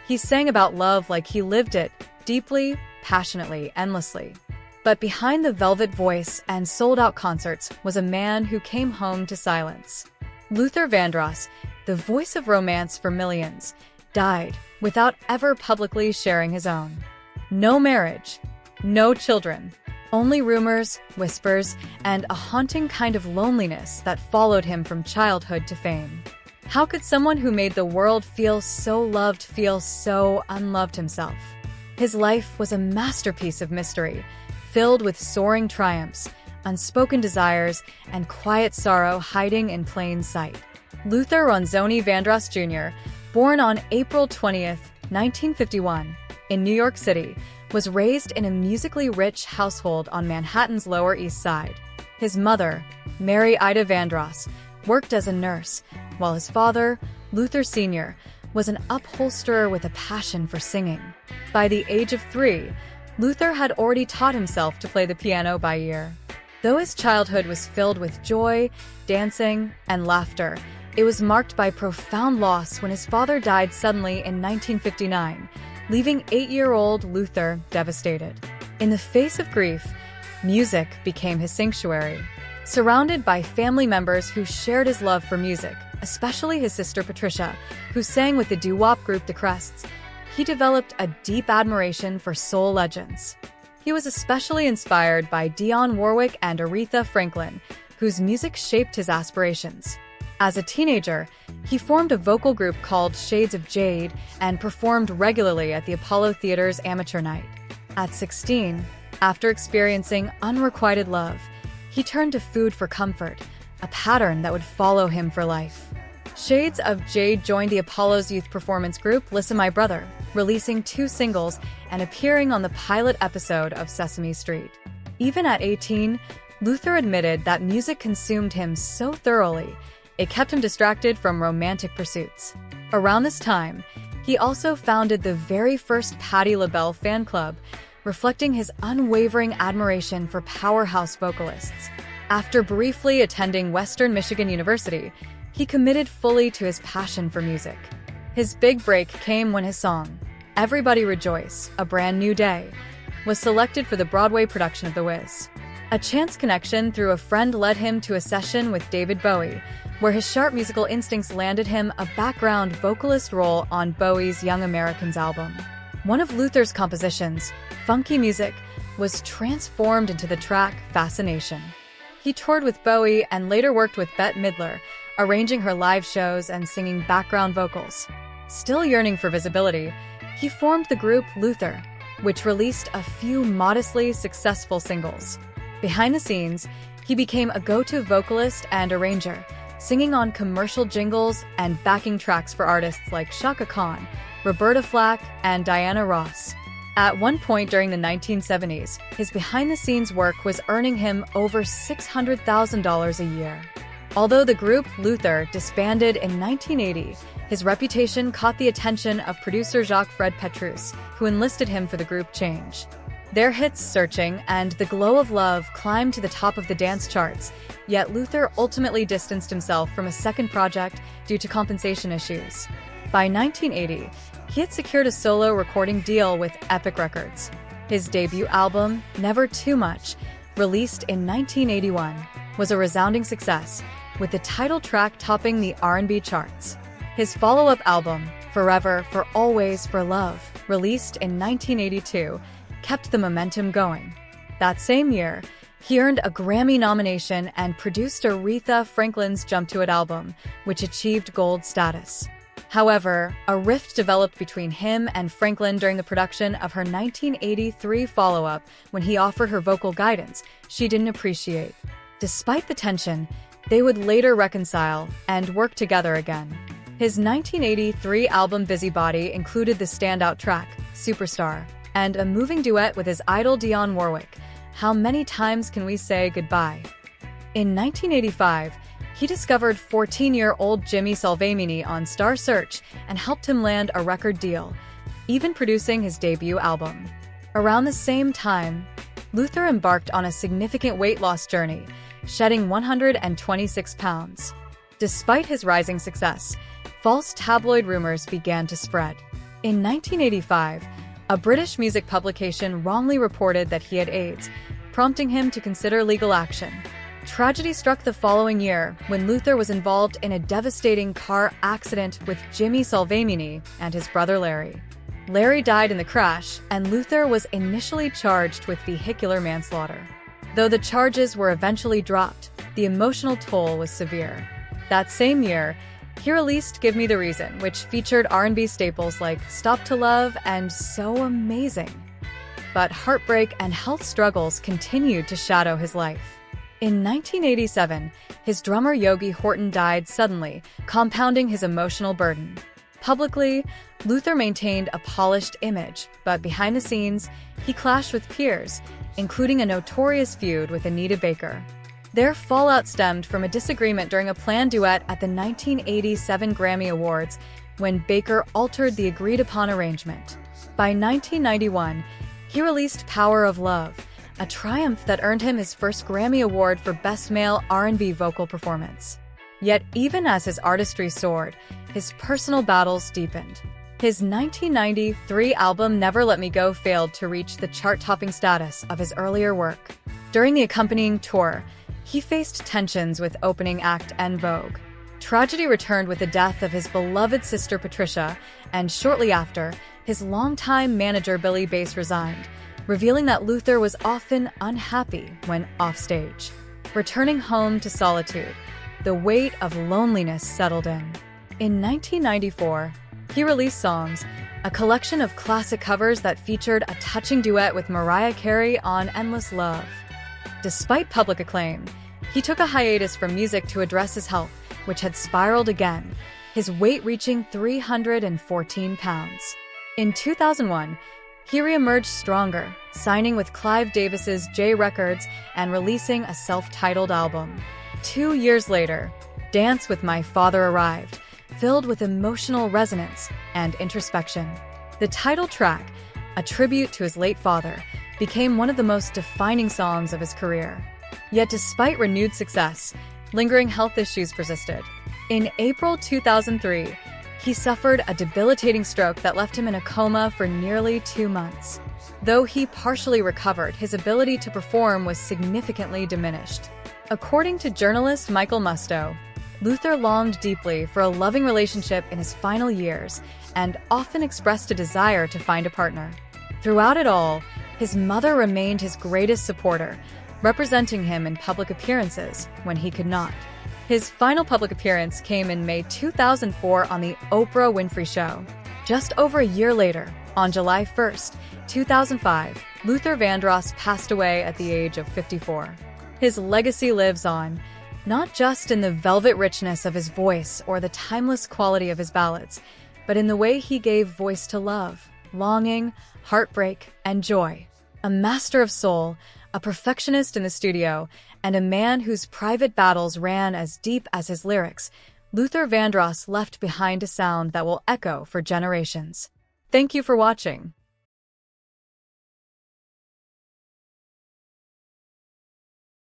He sang about love like he lived it, deeply, passionately, endlessly. But behind the velvet voice and sold-out concerts was a man who came home to silence. Luther Vandross, the voice of romance for millions, died without ever publicly sharing his own. No marriage, no children, only rumors, whispers, and a haunting kind of loneliness that followed him from childhood to fame. How could someone who made the world feel so loved feel so unloved himself? His life was a masterpiece of mystery, filled with soaring triumphs, unspoken desires, and quiet sorrow hiding in plain sight. Luther Ronzoni Vandross Jr., born on April 20th, 1951, in New York City, was raised in a musically rich household on Manhattan's Lower East Side. His mother, Mary Ida Vandross, worked as a nurse, while his father, Luther Sr., was an upholsterer with a passion for singing. By the age of 3, Luther had already taught himself to play the piano by ear. Though his childhood was filled with joy, dancing, and laughter, it was marked by profound loss when his father died suddenly in 1959, leaving 8-year-old Luther devastated. In the face of grief, music became his sanctuary. Surrounded by family members who shared his love for music, especially his sister Patricia, who sang with the doo-wop group The Crests, he developed a deep admiration for soul legends. He was especially inspired by Dionne Warwick and Aretha Franklin, whose music shaped his aspirations. As a teenager, he formed a vocal group called Shades of Jade and performed regularly at the Apollo Theater's Amateur Night. At 16, after experiencing unrequited love, he turned to food for comfort, a pattern that would follow him for life. Shades of Jade joined the Apollo's youth performance group Listen My Brother, releasing 2 singles and appearing on the pilot episode of Sesame Street. Even at 18, Luther admitted that music consumed him so thoroughly, it kept him distracted from romantic pursuits. Around this time, he also founded the very first Patti LaBelle fan club, reflecting his unwavering admiration for powerhouse vocalists. After briefly attending Western Michigan University, he committed fully to his passion for music. His big break came when his song, Everybody Rejoice, A Brand New Day, was selected for the Broadway production of The Wiz. A chance connection through a friend led him to a session with David Bowie, where his sharp musical instincts landed him a background vocalist role on Bowie's Young Americans album. One of Luther's compositions, Funky Music, was transformed into the track Fascination. He toured with Bowie and later worked with Bette Midler, arranging her live shows and singing background vocals. Still yearning for visibility, he formed the group Luther, which released a few modestly successful singles. Behind the scenes, he became a go-to vocalist and arranger, singing on commercial jingles and backing tracks for artists like Chaka Khan, Roberta Flack, and Diana Ross. At one point during the 1970s, his behind-the-scenes work was earning him over $600,000 a year. Although the group Luther disbanded in 1980, his reputation caught the attention of producer Jacques-Fred Petrus, who enlisted him for the group change. Their hits Searching and The Glow of Love climbed to the top of the dance charts, yet Luther ultimately distanced himself from a second project due to compensation issues. By 1980, he had secured a solo recording deal with Epic Records. His debut album, Never Too Much, released in 1981, was a resounding success, with the title track topping the R&B charts. His follow-up album, Forever, For Always, For Love, released in 1982, kept the momentum going. That same year, he earned a Grammy nomination and produced Aretha Franklin's Jump to It album, which achieved gold status. However, a rift developed between him and Franklin during the production of her 1983 follow-up when he offered her vocal guidance she didn't appreciate. Despite the tension, they would later reconcile and work together again. His 1983 album Busybody included the standout track, Superstar, and a moving duet with his idol Dionne Warwick, How Many Times Can We Say Goodbye? In 1985, he discovered 14-year-old Jimmy Salvemini on Star Search and helped him land a record deal, even producing his debut album. Around the same time, Luther embarked on a significant weight loss journey, shedding 126 pounds. Despite his rising success, false tabloid rumors began to spread. In 1985, a British music publication wrongly reported that he had AIDS, prompting him to consider legal action. Tragedy struck the following year when Luther was involved in a devastating car accident with Jimmy Salvemini and his brother Larry. Larry died in the crash, and Luther was initially charged with vehicular manslaughter. Though the charges were eventually dropped, the emotional toll was severe. That same year, he released Give Me the Reason, which featured R&B staples like Stop to Love and So Amazing. But heartbreak and health struggles continued to shadow his life. In 1987, his drummer Yogi Horton died suddenly, compounding his emotional burden. Publicly, Luther maintained a polished image, but behind the scenes, he clashed with peers, including a notorious feud with Anita Baker. Their fallout stemmed from a disagreement during a planned duet at the 1987 Grammy Awards, when Baker altered the agreed-upon arrangement. By 1991, he released Power of Love, a triumph that earned him his first Grammy Award for Best Male R&B Vocal Performance. Yet even as his artistry soared, his personal battles deepened. His 1993 album Never Let Me Go failed to reach the chart-topping status of his earlier work. During the accompanying tour, he faced tensions with opening act En Vogue. Tragedy returned with the death of his beloved sister Patricia, and shortly after, his longtime manager Billy Bass resigned, revealing that Luther was often unhappy when offstage. Returning home to solitude, the weight of loneliness settled in. In 1994, he released Songs, a collection of classic covers that featured a touching duet with Mariah Carey on Endless Love. Despite public acclaim, he took a hiatus from music to address his health, which had spiraled again, his weight reaching 314 pounds. In 2001, he re-emerged stronger, signing with Clive Davis's J Records and releasing a self-titled album. 2 years later, Dance with My Father arrived, filled with emotional resonance and introspection. The title track, a tribute to his late father, became one of the most defining songs of his career. Yet despite renewed success, lingering health issues persisted. In April 2003, he suffered a debilitating stroke that left him in a coma for nearly 2 months. Though he partially recovered, his ability to perform was significantly diminished. According to journalist Michael Musto, Luther longed deeply for a loving relationship in his final years and often expressed a desire to find a partner. Throughout it all, his mother remained his greatest supporter, representing him in public appearances when he could not. His final public appearance came in May 2004 on The Oprah Winfrey Show. Just over a year later, on July 1, 2005, Luther Vandross passed away at the age of 54. His legacy lives on, not just in the velvet richness of his voice or the timeless quality of his ballads, but in the way he gave voice to love, longing, heartbreak, and joy. A master of soul, a perfectionist in the studio, and a man whose private battles ran as deep as his lyrics, Luther Vandross left behind a sound that will echo for generations. Thank you for watching.